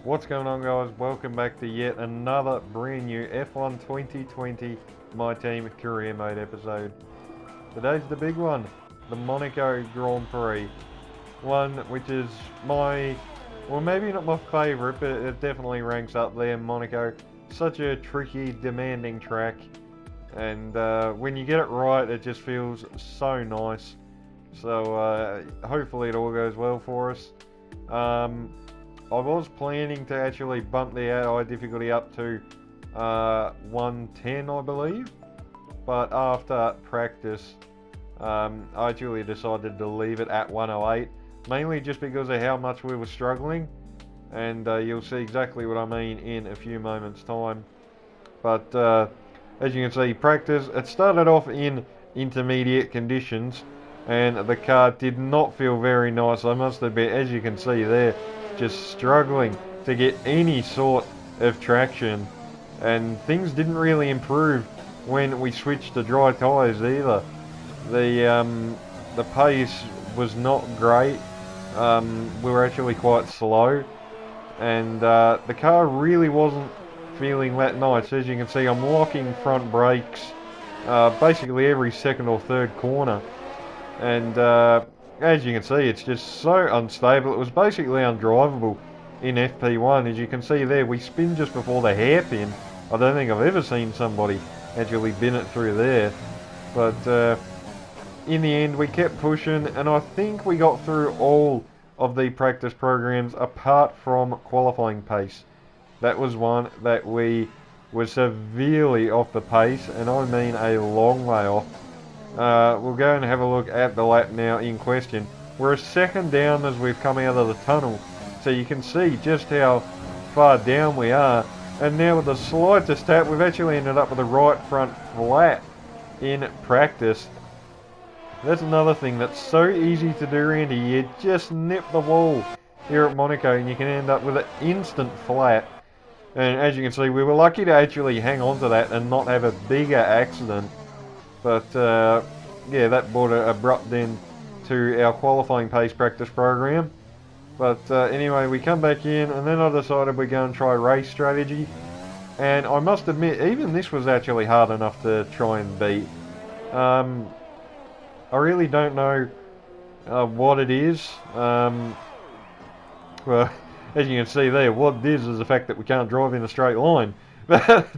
What's going on, guys? Welcome back to yet another brand new F1 2020 My Team Career Mode episode. Today's the big one, the Monaco Grand Prix. One which is well, maybe not my favourite, but it definitely ranks up there. Monaco, such a tricky, demanding track, and when you get it right, it just feels so nice. So hopefully it all goes well for us. I was planning to actually bump the AI difficulty up to 110, I believe, but after practice, I actually decided to leave it at 108, mainly just because of how much we were struggling, and you'll see exactly what I mean in a few moments' time. But as you can see, practice, it started off in intermediate conditions, and the car did not feel very nice, I must admit. As you can see there, just struggling to get any sort of traction, and things didn't really improve when we switched to dry tyres either. The pace was not great. We were actually quite slow, and the car really wasn't feeling that nice. As you can see, I'm locking front brakes basically every second or third corner, and as you can see, it's just so unstable. It was basically undrivable in FP1. As you can see there, we spin just before the hairpin. I don't think I've ever seen somebody actually bin it through there. But in the end, we kept pushing, and I think we got through all of the practice programs apart from qualifying pace. That was one that we were severely off the pace, and I mean a long way off. We'll go and have a look at the lap now in question. We're a second down as we've come out of the tunnel, so you can see just how far down we are. And now with the slightest tap, we've actually ended up with a right front flat in practice. That's another thing that's so easy to do, Randy. You just nip the wall here at Monaco and you can end up with an instant flat. And as you can see, we were lucky to actually hang on to that and not have a bigger accident. But yeah, that brought an abrupt end to our qualifying pace practice program. But anyway, we come back in, and then I decided we'd go and try race strategy. And I must admit, even this was actually hard enough to try and beat. I really don't know what it is. Well, as you can see there, what it is the fact that we can't drive in a straight line. But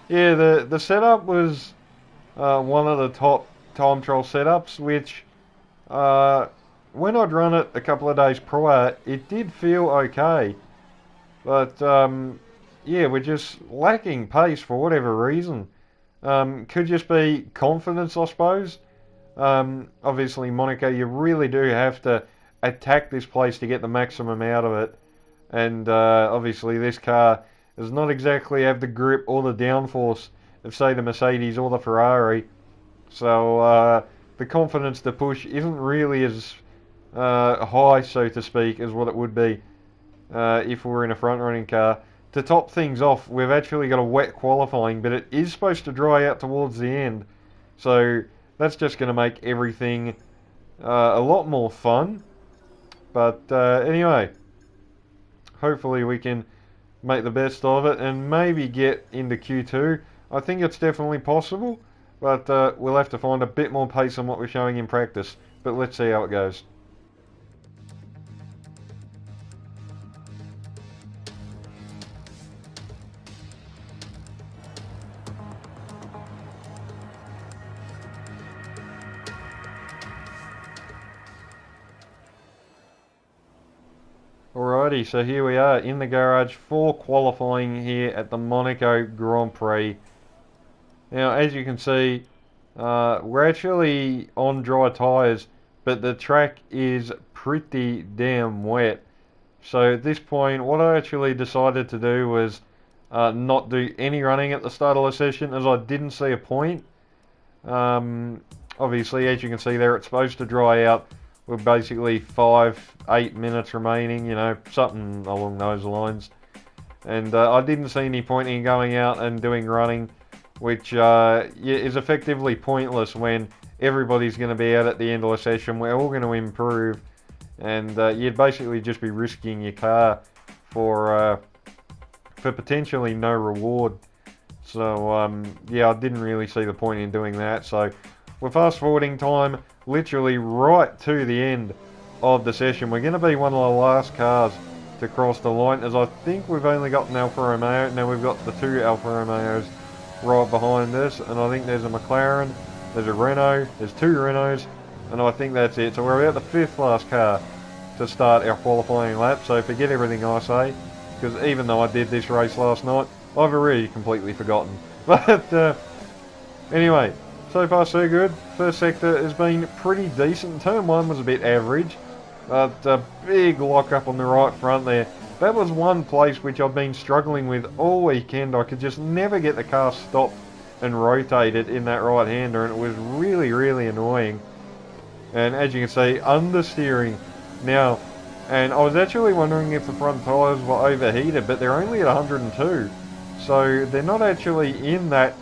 yeah, the setup was one of the top time trial setups, which when I'd run it a couple of days prior, it did feel okay. But yeah, we're just lacking pace for whatever reason. Could just be confidence, I suppose. Obviously, Monaco, you really do have to attack this place to get the maximum out of it. And obviously, this car does not exactly have the grip or the downforce of, say, the Mercedes or the Ferrari. So the confidence to push isn't really as high, so to speak, as what it would be if we were in a front-running car. To top things off, we've actually got a wet qualifying, but it is supposed to dry out towards the end. So that's just going to make everything a lot more fun. But anyway, hopefully we can make the best of it and maybe get into Q2. I think it's definitely possible, but we'll have to find a bit more pace than what we're showing in practice. But let's see how it goes. Alrighty, so here we are in the garage for qualifying here at the Monaco Grand Prix. Now, as you can see, we're actually on dry tyres, but the track is pretty damn wet. So at this point, what I actually decided to do was not do any running at the start of the session, as I didn't see a point. Obviously, as you can see there, it's supposed to dry out with basically 8 minutes remaining, you know, something along those lines. And I didn't see any point in going out and doing running, which is effectively pointless when everybody's going to be out at the end of the session. We're all going to improve, and you'd basically just be risking your car for potentially no reward. So yeah, I didn't really see the point in doing that. So we're fast forwarding time literally right to the end of the session. We're going to be one of the last cars to cross the line, as I think we've only got an Alfa Romeo. Now we've got the two Alfa Romeos right behind us, and I think there's a McLaren, there's a Renault, there's two Renaults, and I think that's it. So we're about the fifth last car to start our qualifying lap, so forget everything I say, because even though I did this race last night, I've already completely forgotten. But anyway, so far so good. First sector has been pretty decent. Turn 1 was a bit average, but a big lock up on the right front there. That was one place which I've been struggling with all weekend. I could just never get the car stopped and rotated in that right hander, and it was really, really annoying. And as you can see, understeering now. And I was actually wondering if the front tyres were overheated, but they're only at 102. So they're not actually in that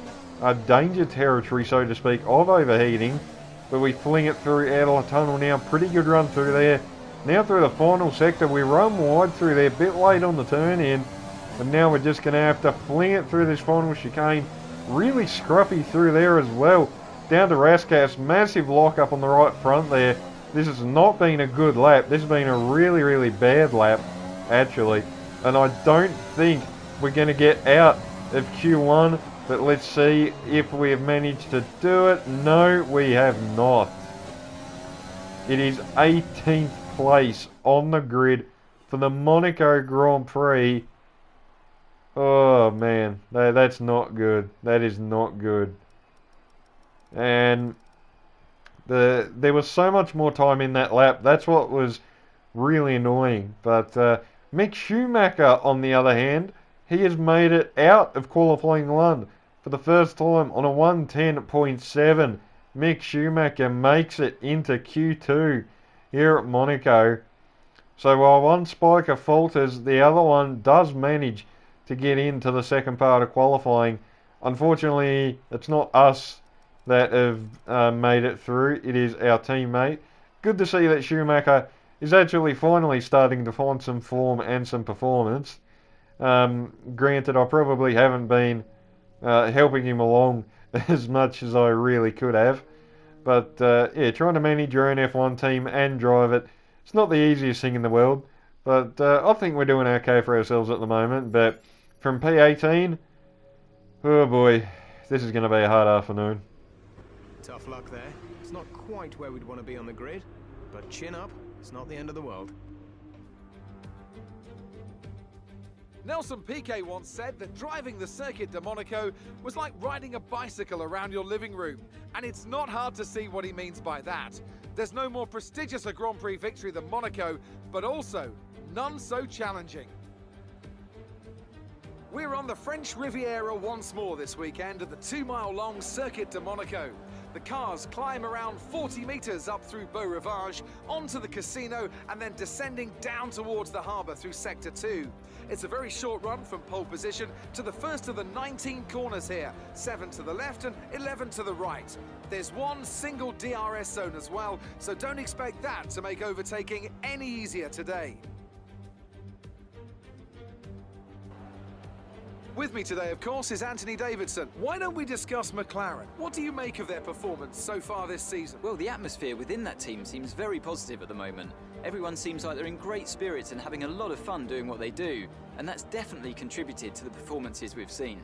danger territory, so to speak, of overheating. But we fling it through out of the tunnel now. Pretty good run through there. Now through the final sector, we run wide through there, a bit late on the turn in. And now we're just going to have to fling it through this final chicane. Really scruffy through there as well. Down to Raskas, massive lock up on the right front there. This has not been a good lap. This has been a really, really bad lap, actually. And I don't think we're going to get out of Q1. But let's see if we have managed to do it. No, we have not. It is 18th place on the grid for the Monaco Grand Prix. Oh man, that's not good. That is not good. And there was so much more time in that lap. That's what was really annoying. But Mick Schumacher, on the other hand, he has made it out of qualifying one for the first time on a 110.7. Mick Schumacher makes it into Q2 here at Monaco. So while one spiker falters, the other one does manage to get into the second part of qualifying. Unfortunately, it's not us that have made it through. It is our teammate. Good to see that Schumacher is actually finally starting to find some form and some performance. Granted, I probably haven't been helping him along as much as I really could have. But yeah, trying to manage your own F1 team and drive it, it's not the easiest thing in the world. But I think we're doing okay for ourselves at the moment. But from P18, oh boy, this is going to be a hard afternoon. Tough luck there. It's not quite where we'd want to be on the grid, but chin up, it's not the end of the world. Nelson Piquet once said that driving the Circuit de Monaco was like riding a bicycle around your living room, and it's not hard to see what he means by that. There's no more prestigious a Grand Prix victory than Monaco, but also none so challenging. We're on the French Riviera once more this weekend at the 2-mile-long Circuit de Monaco. The cars climb around 40 metres up through Beau Rivage, onto the casino, and then descending down towards the harbour through Sector 2. It's a very short run from pole position to the first of the 19 corners here, 7 to the left and 11 to the right. There's one single DRS zone as well, so don't expect that to make overtaking any easier today. With me today, of course, is Anthony Davidson. Why don't we discuss McLaren? What do you make of their performance so far this season? Well, the atmosphere within that team seems very positive at the moment. Everyone seems like they're in great spirits and having a lot of fun doing what they do, and that's definitely contributed to the performances we've seen.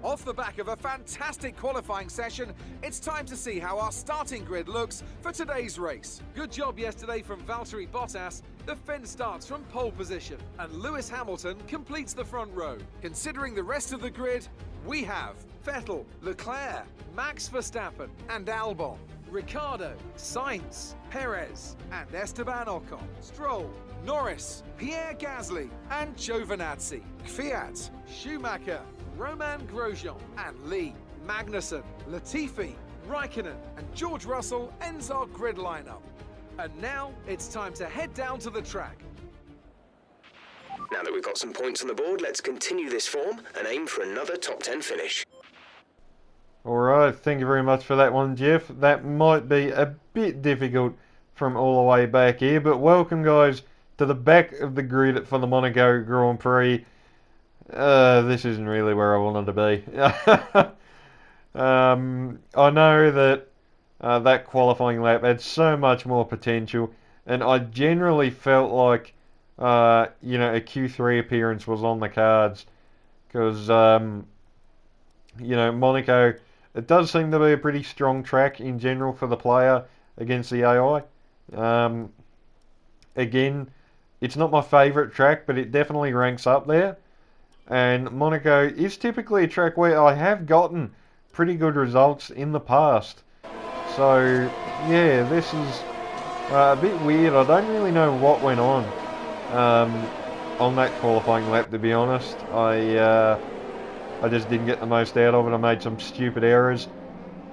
Off the back of a fantastic qualifying session, it's time to see how our starting grid looks for today's race. Good job yesterday from Valtteri Bottas. The Finn starts from pole position, and Lewis Hamilton completes the front row. Considering the rest of the grid, we have Vettel, Leclerc, Max Verstappen, and Albon, Ricciardo, Sainz, Perez, and Esteban Ocon, Stroll, Norris, Pierre Gasly, and Giovinazzi, Kvyat, Schumacher, Romain Grosjean, and Lee, Magnussen, Latifi, Raikkonen, and George Russell ends our grid lineup. And now it's time to head down to the track. Now that we've got some points on the board, let's continue this form and aim for another top 10 finish. Alright, thank you very much for that one, Jeff. That might be a bit difficult from all the way back here, but welcome guys to the back of the grid for the Monaco Grand Prix. This isn't really where I wanted to be. I know that that qualifying lap had so much more potential, and I generally felt like a Q3 appearance was on the cards, because Monaco, it does seem to be a pretty strong track in general for the player against the AI. Again, it's not my favourite track, but it definitely ranks up there. And Monaco is typically a track where I have gotten pretty good results in the past. So, yeah, this is a bit weird. I don't really know what went on that qualifying lap, to be honest. I just didn't get the most out of it. I made some stupid errors,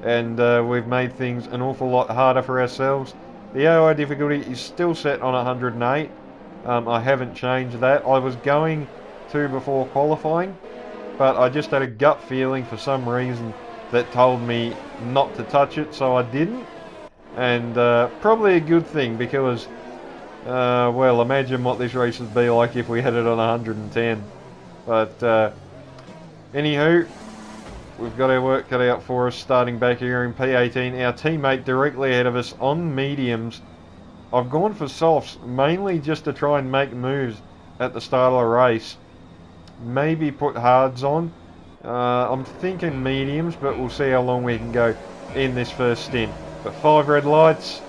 and we've made things an awful lot harder for ourselves. The AI difficulty is still set on 108. I haven't changed that. I was going to before qualifying, but I just had a gut feeling for some reason that told me not to touch it, so I didn't. And probably a good thing, because well, imagine what this race would be like if we had it on 110. But anywho, we've got our work cut out for us starting back here in P18. Our teammate directly ahead of us on mediums. I've gone for softs mainly just to try and make moves at the start of the race. Maybe put hards on. I'm thinking mediums, but we'll see how long we can go in this first stint. But 5 red lights.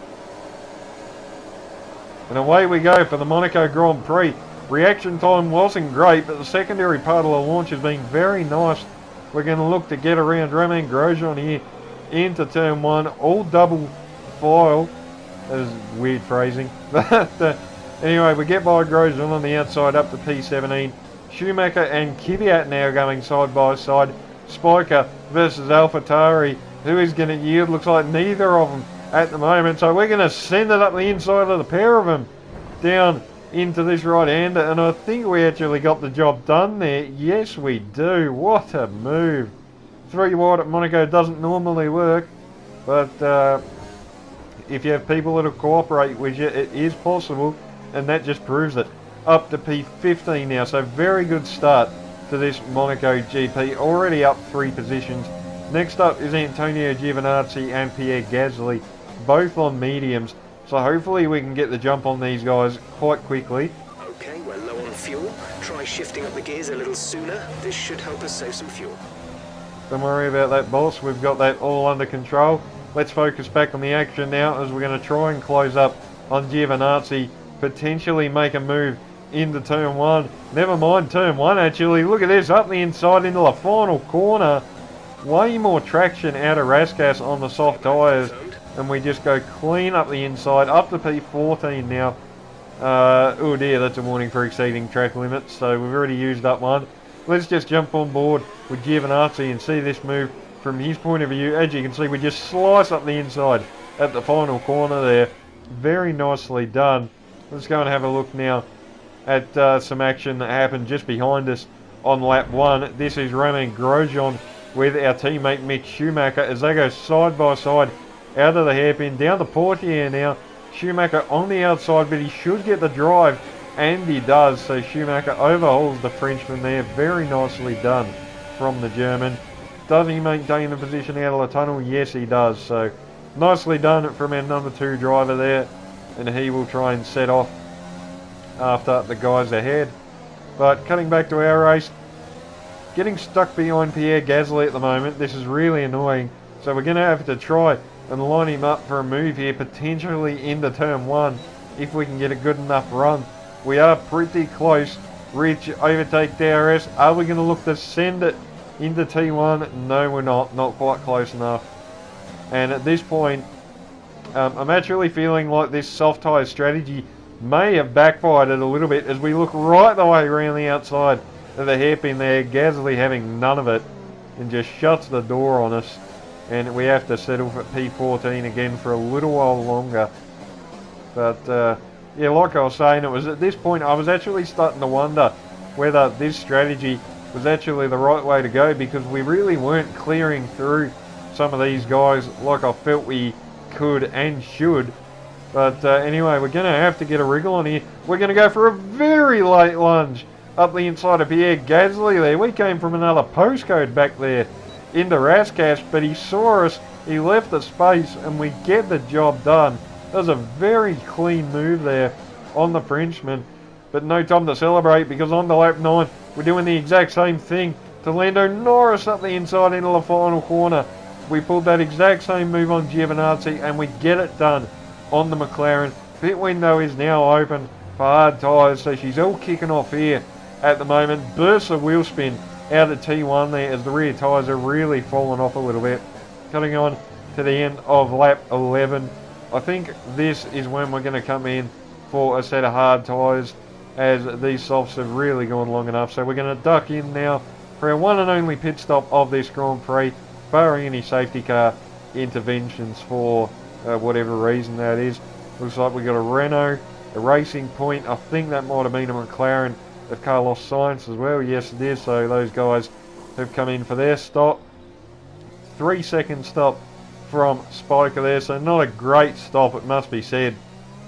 And away we go for the Monaco Grand Prix. Reaction time wasn't great, but the secondary part of the launch has been very nice. We're going to look to get around Romain Grosjean here into turn 1. All double file. That is weird phrasing. But anyway, we get by Grosjean on the outside up to P17. Schumacher and Kvyat now going side by side. Spiker versus AlphaTauri. Who is going to yield? Looks like neither of them at the moment. So we're going to send it up the inside of the pair of them down into this right-hander. And I think we actually got the job done there. Yes, we do. What a move. 3 wide at Monaco doesn't normally work. But if you have people that will cooperate with you, it is possible. And that just proves it. Up to P15 now, so very good start to this Monaco GP, already up 3 positions. Next up is Antonio Giovinazzi and Pierre Gasly, both on mediums, so hopefully we can get the jump on these guys quite quickly. Okay, we're low on fuel. Try shifting up the gears a little sooner. This should help us save some fuel. Don't worry about that, boss, we've got that all under control. Let's focus back on the action now, as we're going to try and close up on Giovinazzi, potentially make a move into turn 1. Never mind turn 1 actually. Look at this, up the inside into the final corner. Way more traction out of Raskas on the soft tyres, and we just go clean up the inside, up to P14 now. Oh dear, that's a warning for exceeding track limits, so we've already used up one. Let's just jump on board with Giovinazzi and see this move from his point of view. As you can see, we just slice up the inside at the final corner there. Very nicely done. Let's go and have a look now at some action that happened just behind us on lap 1. This is Romain Grosjean with our teammate Mick Schumacher as they go side by side out of the hairpin down the Portier now. Schumacher on the outside, but he should get the drive, and he does. So Schumacher overhauls the Frenchman there. Very nicely done from the German. Does he maintain the position out of the tunnel? Yes, he does. So nicely done from our number 2 driver there, and he will try and set off after the guys ahead. But cutting back to our race, getting stuck behind Pierre Gasly at the moment. This is really annoying. So we're going to have to try and line him up for a move here, potentially into turn 1, if we can get a good enough run. We are pretty close. Rich overtake DRS. Are we going to look to send it into T1? No, we're not. Not quite close enough. And at this point, I'm actually feeling like this soft tyre strategy may have backfired it a little bit, as we look right the way around the outside of the hairpin there. Gasly having none of it and just shuts the door on us, and we have to settle for P14 again for a little while longer. But yeah, like I was saying, it was at this point I was actually starting to wonder whether this strategy was actually the right way to go, because we really weren't clearing through some of these guys like I felt we could and should. But anyway, we're going to have to get a wriggle on here. We're going to go for a very late lunge up the inside of Pierre Gasly there. We came from another postcode back there into Rascash, but he saw us, he left the space, and we get the job done. That was a very clean move there on the Frenchman, but no time to celebrate because on to lap 9, we're doing the exact same thing to Lando Norris up the inside into the final corner. We pulled that exact same move on Giovinazzi and we get it done on the McLaren. Pit window is now open for hard tyres, so she's all kicking off here at the moment. Bursts of wheel spin out at T1 there as the rear tyres are really falling off a little bit. Cutting on to the end of lap 11. I think this is when we're going to come in for a set of hard tyres as these softs have really gone long enough. So we're going to duck in now for our one and only pit stop of this Grand Prix, barring any safety car interventions for whatever reason that is. Looks like we've got a Renault, a Racing Point. I think that might have been a McLaren of Carlos Sainz as well. Yes, it is. So those guys have come in for their stop. 3-second stop from Spiker there. So not a great stop, it must be said,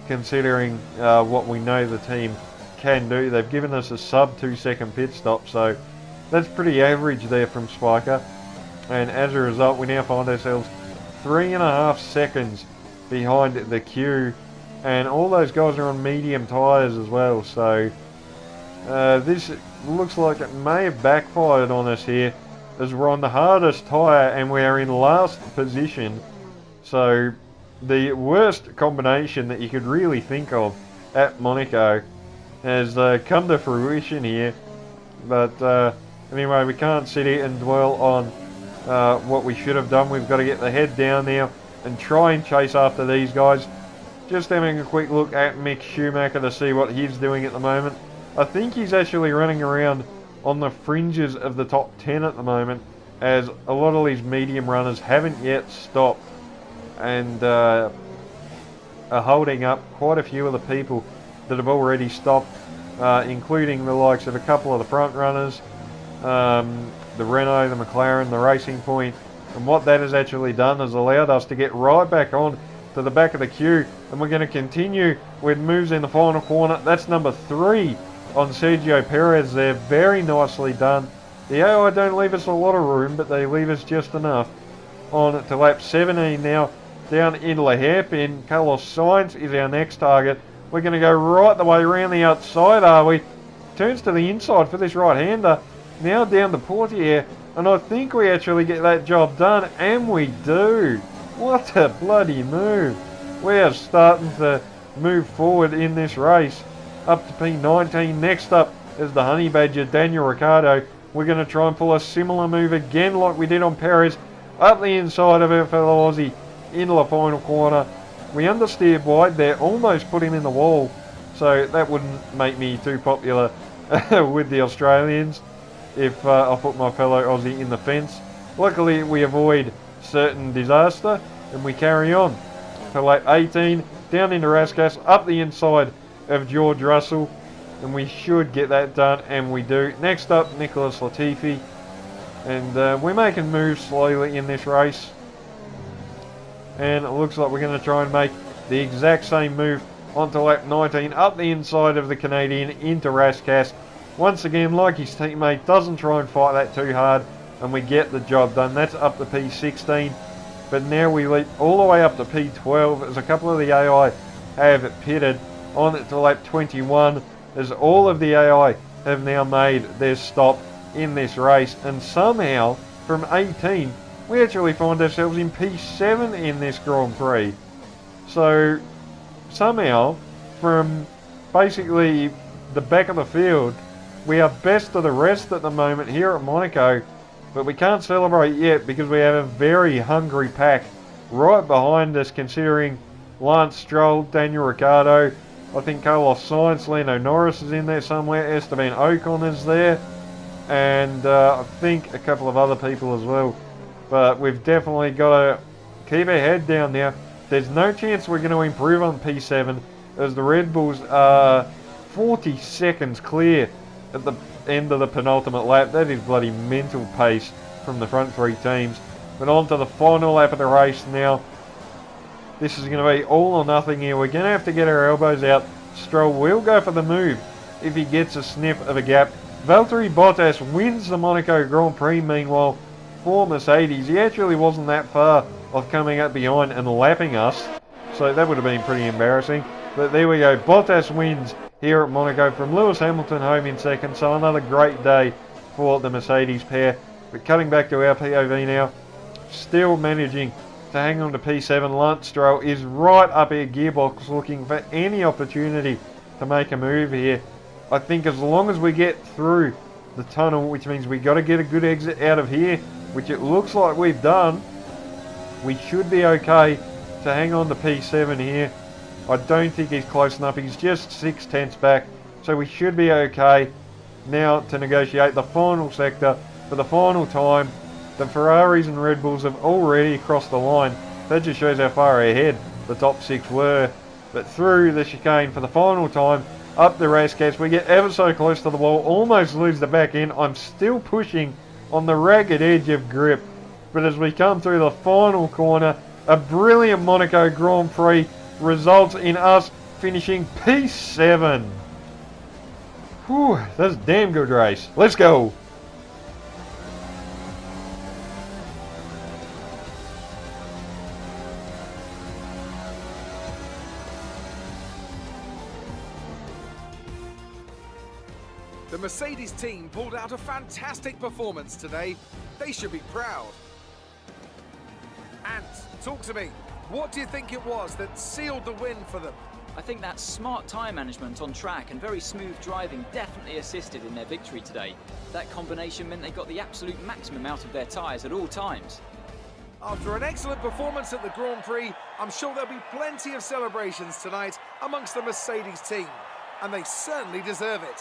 considering what we know the team can do. They've given us a sub 2-second pit stop, so that's pretty average there from Spiker. And as a result, we now find ourselves 3.5 seconds behind the queue, and all those guys are on medium tyres as well. So this looks like it may have backfired on us here, as we're on the hardest tyre and we are in last position. So the worst combination that you could really think of at Monaco has come to fruition here. But anyway, we can't sit here and dwell on what we should have done. We've got to get the head down now and try and chase after these guys. Just having a quick look at Mick Schumacher to see what he's doing at the moment. I think he's actually running around on the fringes of the top 10 at the moment, as a lot of these medium runners haven't yet stopped and are holding up quite a few of the people that have already stopped, including the likes of a couple of the front runners, the Renault, the McLaren, the Racing Point. And what that has actually done is allowed us to get right back on to the back of the queue, and we're going to continue with moves in the final corner. That's number 3 on Sergio Perez there. Very nicely done. The AI don't leave us a lot of room, but they leave us just enough. On to lap 17 now, down into the hairpin. Carlos Sainz is our next target. We're going to go right the way around the outside, are we? Turns to the inside for this right-hander. Now down to Portier, and I think we actually get that job done, and we do. What a bloody move. We are starting to move forward in this race. Up to P19. Next up is the Honey Badger, Daniel Ricciardo. We're going to try and pull a similar move again like we did on Perez. Up the inside of our fellow Aussie into the final corner. We understeered wide there, almost put him in the wall. So that wouldn't make me too popular with the Australians if I put my fellow Aussie in the fence. Luckily we avoid certain disaster and we carry on to lap 18, down into Rascash, up the inside of George Russell, and we should get that done, and we do. Next up, Nicholas Latifi, and we're making moves slowly in this race, and it looks like we're going to try and make the exact same move onto lap 19, up the inside of the Canadian into Rascash. Once again, like his teammate, doesn't try and fight that too hard, and we get the job done. That's up to P16, but now we leap all the way up to P12 as a couple of the AI have pitted on to lap 21, as all of the AI have now made their stop in this race, and somehow from 18 we actually find ourselves in P7 in this Grand Prix. So somehow from basically the back of the field we are best of the rest at the moment here at Monaco, but we can't celebrate yet because we have a very hungry pack right behind us, considering Lance Stroll, Daniel Ricciardo, I think Carlos Sainz, Lando Norris is in there somewhere, Esteban Ocon is there, and I think a couple of other people as well. But we've definitely got to keep our head down now. There's no chance we're going to improve on P7 as the Red Bulls are 40 seconds clear at the end of the penultimate lap. That is bloody mental pace from the front 3 teams. But on to the final lap of the race now. This is going to be all or nothing here. We're going to have to get our elbows out. Stroll will go for the move if he gets a sniff of a gap. Valtteri Bottas wins the Monaco Grand Prix, meanwhile, for Mercedes. He actually wasn't that far of coming up behind and lapping us, so that would have been pretty embarrassing. But there we go. Bottas wins here at Monaco from Lewis Hamilton home in second, so another great day for the Mercedes pair. But cutting back to our POV now, still managing to hang on to P7. Lance Stroll is right up here, gearbox, looking for any opportunity to make a move here. I think as long as we get through the tunnel, which means we got to get a good exit out of here, which it looks like we've done, we should be okay to hang on to P7 here. I don't think he's close enough. He's just 6/10 back, so we should be okay now to negotiate the final sector for the final time. The Ferraris and Red Bulls have already crossed the line. That just shows how far ahead the top 6 were. But through the chicane for the final time, up the racecourse, we get ever so close to the wall, almost lose the back end. I'm still pushing on the ragged edge of grip. But as we come through the final corner, a brilliant Monaco Grand Prix results in us finishing P7. Whew, that's a damn good race. Let's go. The Mercedes team pulled out a fantastic performance today. They should be proud. And talk to me. What do you think it was that sealed the win for them? I think that smart tyre management on track and very smooth driving definitely assisted in their victory today. That combination meant they got the absolute maximum out of their tyres at all times. After an excellent performance at the Grand Prix, I'm sure there'll be plenty of celebrations tonight amongst the Mercedes team. And they certainly deserve it.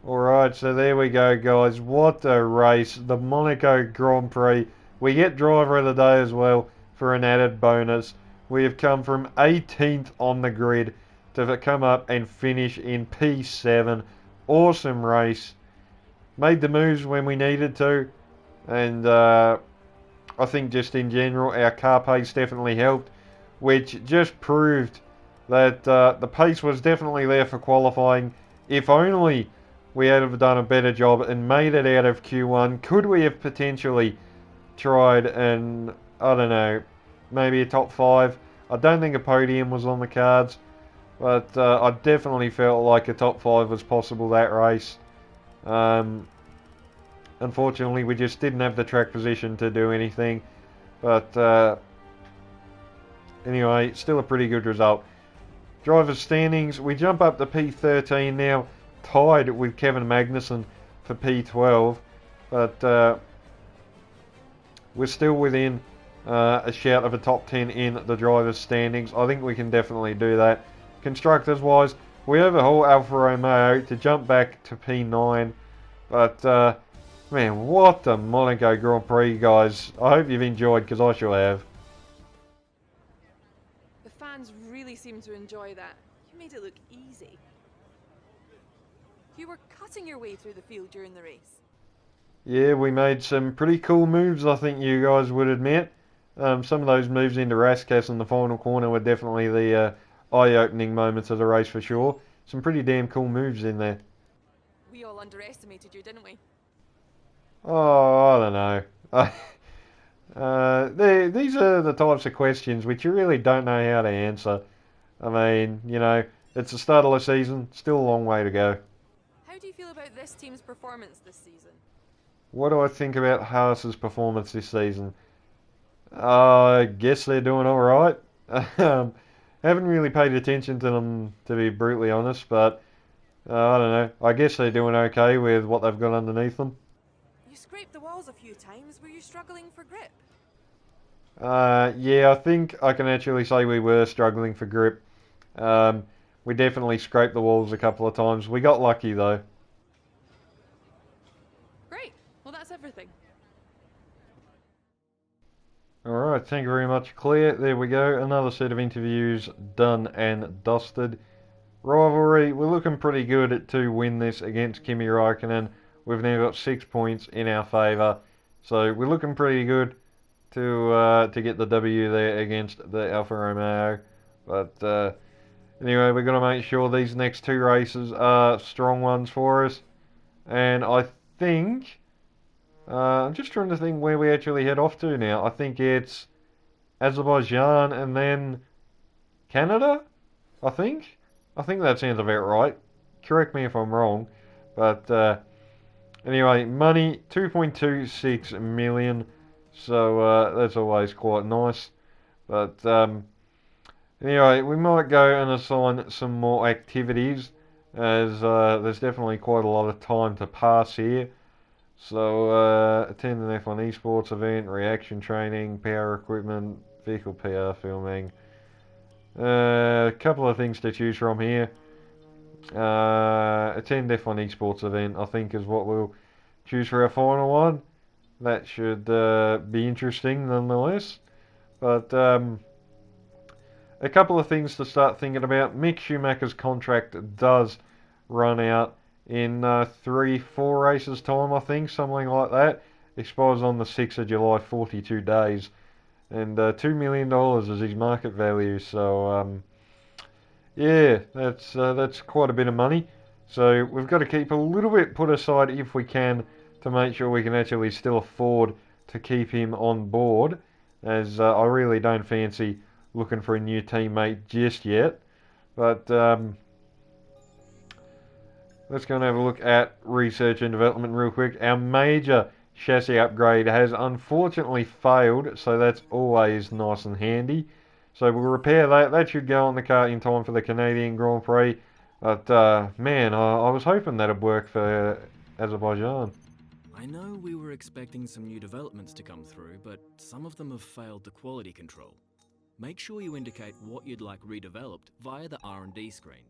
Alright, so there we go, guys. What a race. The Monaco Grand Prix. We get driver of the day as well for an added bonus. We have come from 18th on the grid to come up and finish in P7. Awesome race. Made the moves when we needed to. And I think just in general, our car pace definitely helped, which just proved that the pace was definitely there for qualifying. If only we had have done a better job and made it out of Q1. Could we have potentially tried and, I don't know, maybe a top 5? I don't think a podium was on the cards, but I definitely felt like a top 5 was possible that race. Unfortunately, we just didn't have the track position to do anything. But anyway, still a pretty good result. Driver's standings, we jump up to P13 now, tied with Kevin Magnussen for P12, but we're still within a shout of a top 10 in the driver's standings. I think we can definitely do that. Constructors wise, we overhaul Alfa Romeo to jump back to P9, but man, what a Monaco Grand Prix, guys. I hope you've enjoyed, because I sure have. The fans really seem to enjoy that. You made it look easy. You were cutting your way through the field during the race. Yeah, we made some pretty cool moves, I think you guys would admit. Some of those moves into Raskas in the final corner were definitely the eye-opening moments of the race for sure. Some pretty damn cool moves in there. We all underestimated you, didn't we? Oh, I don't know. These are the types of questions which you really don't know how to answer. I mean, you know, it's the start of the season, still a long way to go. How do you feel about this team's performance this season? What do I think about Haas's performance this season? I guess they're doing alright. Haven't really paid attention to them, to be brutally honest, but I don't know. I guess they're doing okay with what they've got underneath them. You scraped the walls a few times. Were you struggling for grip? Yeah, I think I can actually say we were struggling for grip. We definitely scraped the walls a couple of times. We got lucky though. Great. Well, that's everything. Alright, thank you very much, Claire. There we go, another set of interviews done and dusted. Rivalry, we're looking pretty good to win this against Kimi Räikkönen. We've now got 6 points in our favour, so we're looking pretty good to get the W there against the Alfa Romeo. But anyway, we've got to make sure these next 2 races are strong ones for us. And I think, I'm just trying to think where we actually head off to now. I think it's Azerbaijan and then Canada, I think that sounds about right. Correct me if I'm wrong. But anyway, money, 2.26 million. So that's always quite nice. But anyway, we might go and assign some more activities, as there's definitely quite a lot of time to pass here. So attend an F1 esports event, reaction training, power equipment, vehicle PR filming. A couple of things to choose from here. Attend F1 esports event, I think, is what we'll choose for our final one. That should be interesting nonetheless. But a couple of things to start thinking about. Mick Schumacher's contract does run out in 3-4 races time, I think, something like that. Expires on the 6th of July, 42 days. And $2 million is his market value, so yeah, that's quite a bit of money. So we've got to keep a little bit put aside if we can, to make sure we can actually still afford to keep him on board, as I really don't fancy looking for a new teammate just yet. But let's go and have a look at research and development real quick. Our major chassis upgrade has unfortunately failed, so that's always nice and handy. So we'll repair that. That should go on the car in time for the Canadian Grand Prix. But man, I was hoping that'd work for Azerbaijan. I know we were expecting some new developments to come through, but some of them have failed the quality control. Make sure you indicate what you'd like redeveloped via the R&D screen.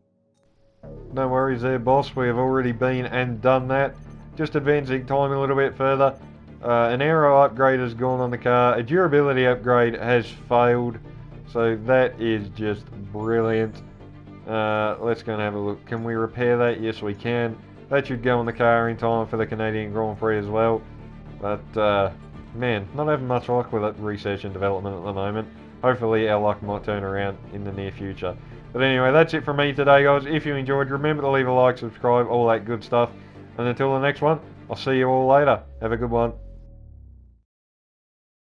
No worries there, boss. We have already been and done that. Just advancing time a little bit further. An aero upgrade has gone on the car. A durability upgrade has failed. So that is just brilliant. Let's go and have a look. Can we repair that? Yes, we can. That should go on the car in time for the Canadian Grand Prix as well. But, man, not having much luck with it, research and development at the moment. Hopefully our luck might turn around in the near future. But anyway, that's it from me today, guys. If you enjoyed, remember to leave a like, subscribe, all that good stuff. And until the next one, I'll see you all later. Have a good one.